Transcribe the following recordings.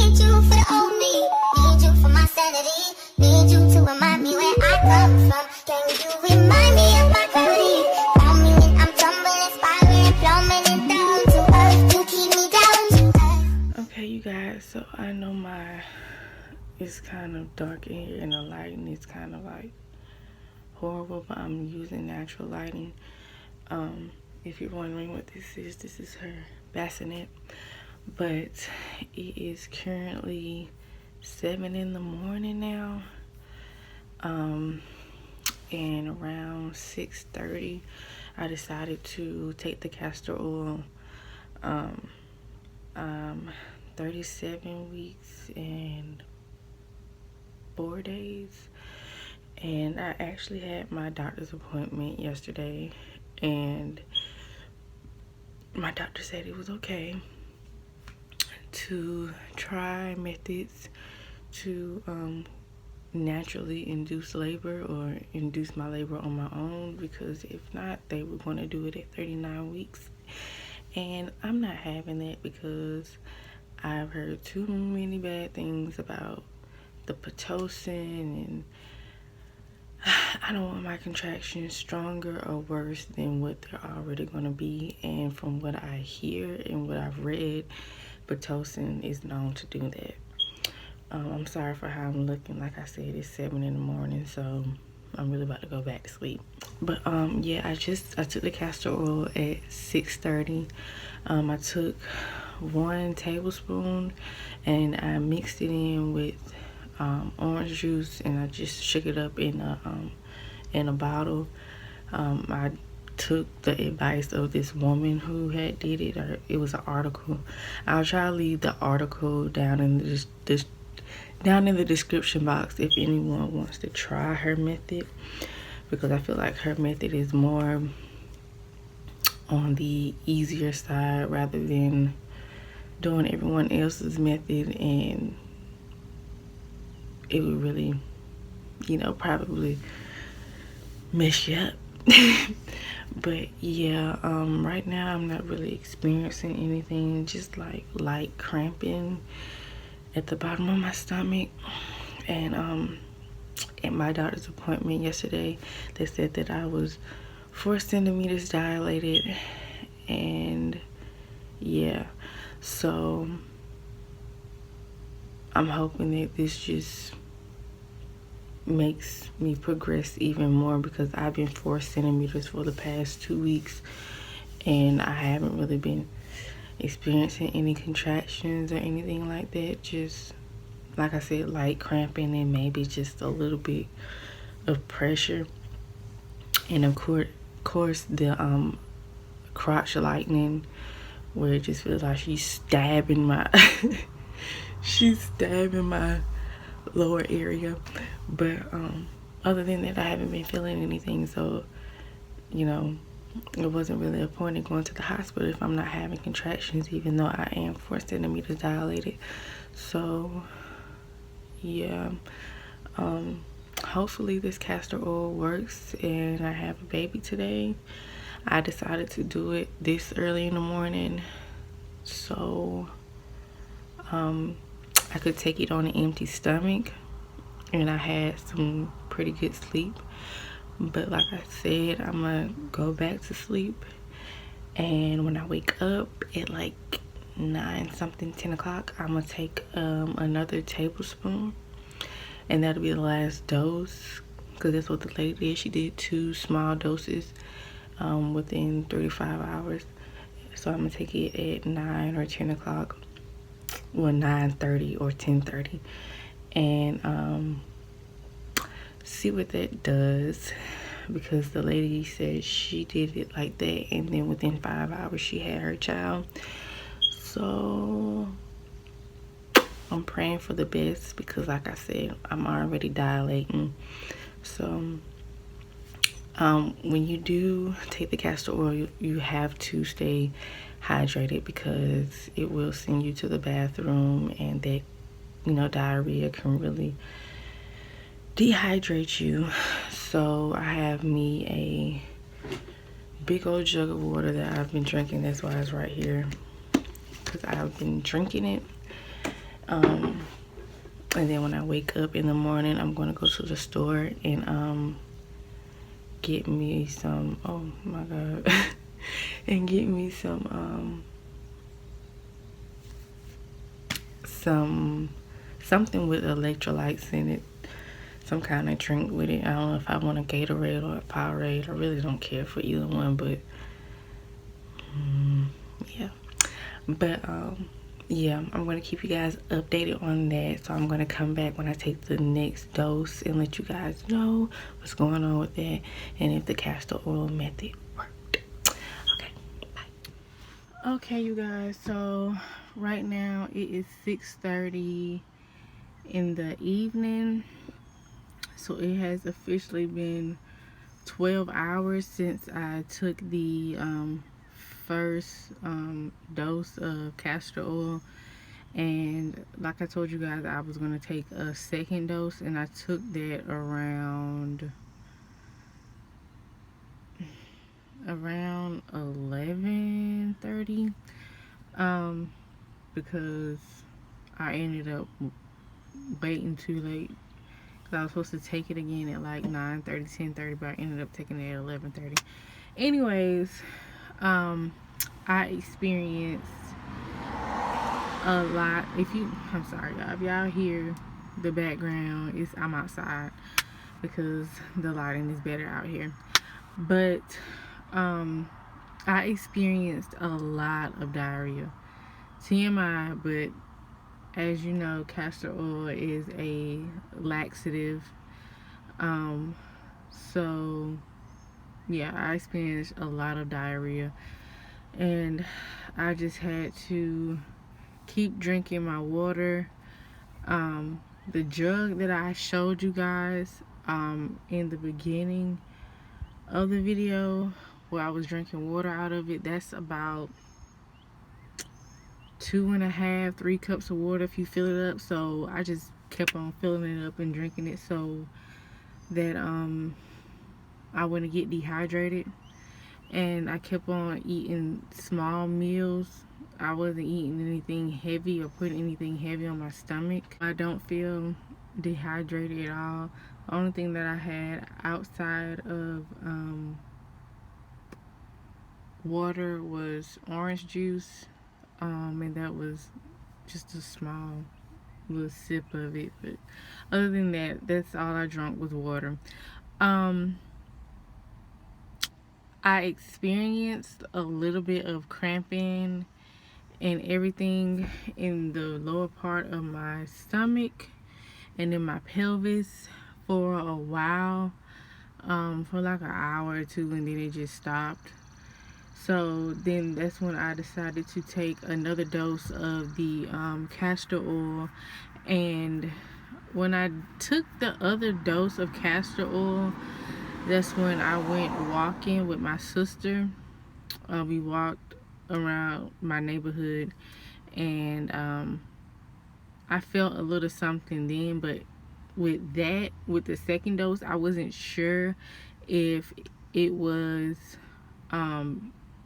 Need you for the old me. Need you for my sanity. Need you to remind me where I come from. Can you remind me of my gravity? Found me when I'm tumbling, spiraling, plummeting down to earth. You keep me down to earth. Okay, you guys, so I know it's kind of dark in here and the lighting is kind of like horrible, but I'm using natural lighting. If you're wondering what this is her bassinet, but it is currently 7 in the morning now, and around 6:30 I decided to take the castor oil. 37 weeks and 4 days, and I actually had my doctor's appointment yesterday, and my doctor said it was okay to try methods to naturally induce labor or induce my labor on my own, because if not, they were going to do it at 39 weeks, and I'm not having that because I've heard too many bad things about the Pitocin, and I don't want my contractions stronger or worse than what they're already going to be. And from what I hear and what I've read, Pitocin is known to do that. I'm sorry for how I'm looking. Like I said, it's 7 in the morning, so I'm really about to go back to sleep. But yeah, I took the castor oil at 6:30. I took 1 tablespoon and I mixed it in with orange juice, and I just shook it up in a bottle. I took the advice of this woman who had did it, or it was an article. I'll try to leave the article down in the description box if anyone wants to try her method, because I feel like her method is more on the easier side rather than doing everyone else's method, and it would really, probably mess you up. But yeah, right now I'm not really experiencing anything, just like light cramping at the bottom of my stomach. And at my doctor's appointment yesterday, they said that I was 4 centimeters dilated, and yeah, so I'm hoping that this just makes me progress even more, because I've been 4 centimeters for the past 2 weeks and I haven't really been experiencing any contractions or anything like that. Just like I said, light cramping and maybe just a little bit of pressure, and of course the crotch lightning, where it just feels like she's stabbing my lower area. But other than that, I haven't been feeling anything, so it wasn't really a point in going to the hospital if I'm not having contractions, even though I am 4 centimeters dilated. So yeah, hopefully this castor oil works and I have a baby today. I decided to do it this early in the morning so I could take it on an empty stomach, and I had some pretty good sleep. But like I said, I'm gonna go back to sleep, and when I wake up at like 9 something, 10 o'clock, I'm gonna take another tablespoon, and that'll be the last dose, because that's what the lady did. She did 2 small doses within 35 hours. So I'm gonna take it at 9 or 10 o'clock, well, 9:30 or 10:30, and see what that does, because the lady said she did it like that and then within 5 hours she had her child. So I'm praying for the best, because like I said, I'm already dilating. So when you do take the castor oil, you have to stay hydrated, because it will send you to the bathroom, and that diarrhea can really dehydrate you. So I have me a big old jug of water that I've been drinking. That's why it's right here, because I've been drinking it, And then when I wake up in the morning, I'm going to go to the store and get me some, oh my god, and get me some something with electrolytes in it, some kind of drink with it. I don't know if I want a Gatorade or a Powerade. I really don't care for either one, but yeah. But yeah, I'm gonna keep you guys updated on that. So I'm gonna come back when I take the next dose and let you guys know what's going on with that and if the castor oil method worked. Okay, bye. Okay, you guys, so right now it is 6:30 in the evening. So it has officially been 12 hours since I took the first dose of castor oil, and like I told you guys, I was going to take a second dose, and I took that around 11:30 because I ended up waiting too late. I was supposed to take it again at like 9:30, 10:30, but I ended up taking it at 11:30. Anyways, I experienced a lot. I'm sorry, y'all. If y'all hear the background, I'm outside because the lighting is better out here. But I experienced a lot of diarrhea. TMI, but as you know, castor oil is a laxative. So yeah, I experienced a lot of diarrhea, and I just had to keep drinking my water. The jug that I showed you guys in the beginning of the video, where I was drinking water out of it, that's about 2.5, 3 cups of water if you fill it up. So I just kept on filling it up and drinking it so that I wouldn't get dehydrated. And I kept on eating small meals. I wasn't eating anything heavy or putting anything heavy on my stomach. I don't feel dehydrated at all. The only thing that I had outside of water was orange juice, and that was just a small little sip of it. But other than that, that's all I drank was water. I experienced a little bit of cramping and everything in the lower part of my stomach and in my pelvis for a while, for like an hour or two, and then it just stopped. So then that's when I decided to take another dose of the castor oil. And when I took the other dose of castor oil, that's when I went walking with my sister. We walked around my neighborhood, and I felt a little something then, but with the second dose, I wasn't sure if it was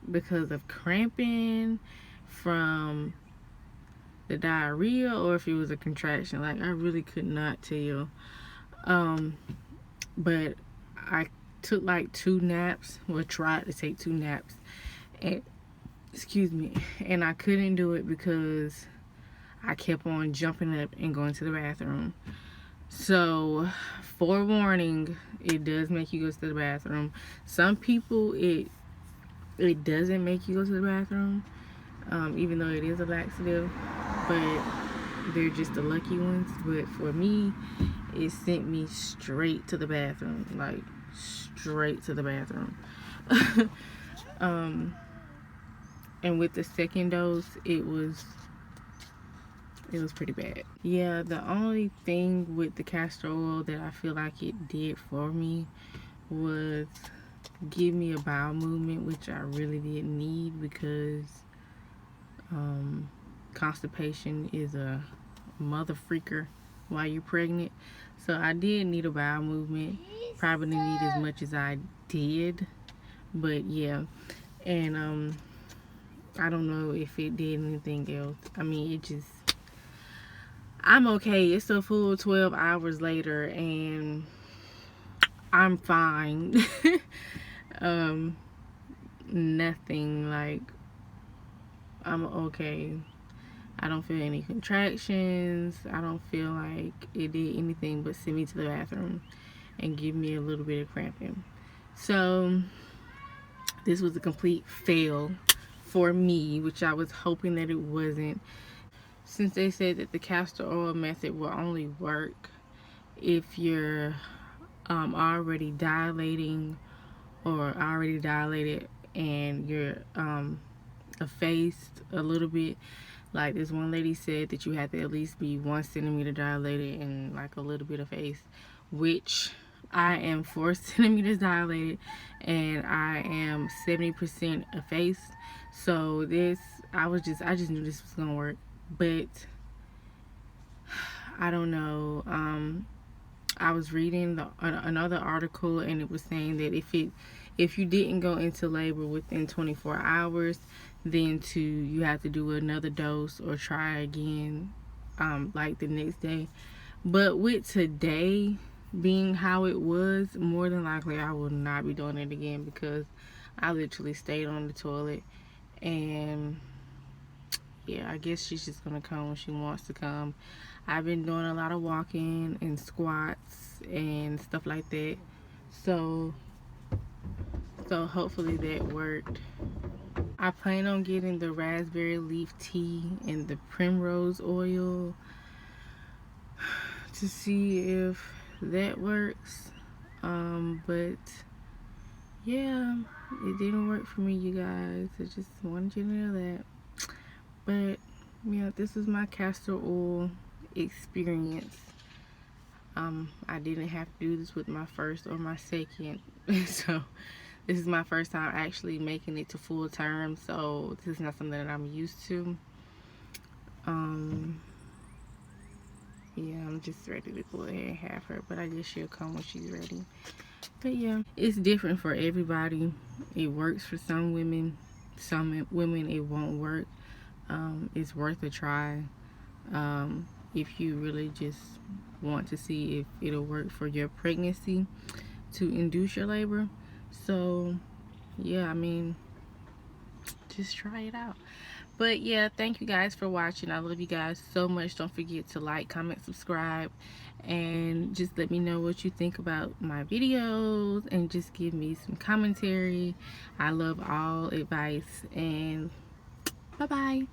because of cramping from the diarrhea or if it was a contraction. Like, I really could not tell. But I took like 2 naps, or tried to take 2 naps, and and I couldn't do it because I kept on jumping up and going to the bathroom. So, forewarning, it does make you go to the bathroom. Some people, it doesn't make you go to the bathroom, even though it is a laxative, but they're just the lucky ones. But for me, it sent me straight to the bathroom, like straight to the bathroom. And with the second dose, it was pretty bad. Yeah, the only thing with the castor oil that I feel like it did for me was give me a bowel movement, which I really didn't need because constipation is a mother freaker while you're pregnant. So I did need a bowel movement. Probably didn't need as much as I did, but yeah. And I don't know if it did anything else. I mean, I'm okay. It's a full 12 hours later and I'm fine. Nothing, like, I'm okay. I don't feel any contractions. I don't feel like it did anything but send me to the bathroom and give me a little bit of cramping. So this was a complete fail for me, which I was hoping that it wasn't, since they said that the castor oil method will only work if you're already dilating or already dilated and you're effaced a little bit. Like this one lady said that you have to at least be 1 centimeter dilated and like a little bit effaced, which I am 4 centimeters dilated and I am 70% effaced. So this, I just knew this was gonna work, but I don't know. I was reading another article and it was saying that if you didn't go into labor within 24 hours, then you have to do another dose or try again like the next day. But with today being how it was, more than likely I will not be doing it again because I literally stayed on the toilet. And yeah, I guess she's just gonna come when she wants to come. I've been doing a lot of walking and squats and stuff like that, so hopefully that worked. I plan on getting the raspberry leaf tea and the primrose oil to see if that works. But yeah, it didn't work for me, you guys. I just wanted you to know that. But yeah, this is my castor oil experience. I didn't have to do this with my first or my second. So this is my first time actually making it to full term, so this is not something that I'm used to. Yeah, I'm just ready to go ahead and have her, but I guess she'll come when she's ready. But yeah, it's different for everybody. It works for some women it won't work. It's worth a try if you really just want to see if it'll work for your pregnancy to induce your labor. So yeah, I mean, just try it out. But yeah, thank you guys for watching. I love you guys so much. Don't forget to like, comment, subscribe, and just let me know what you think about my videos and just give me some commentary. I love all advice, and bye bye.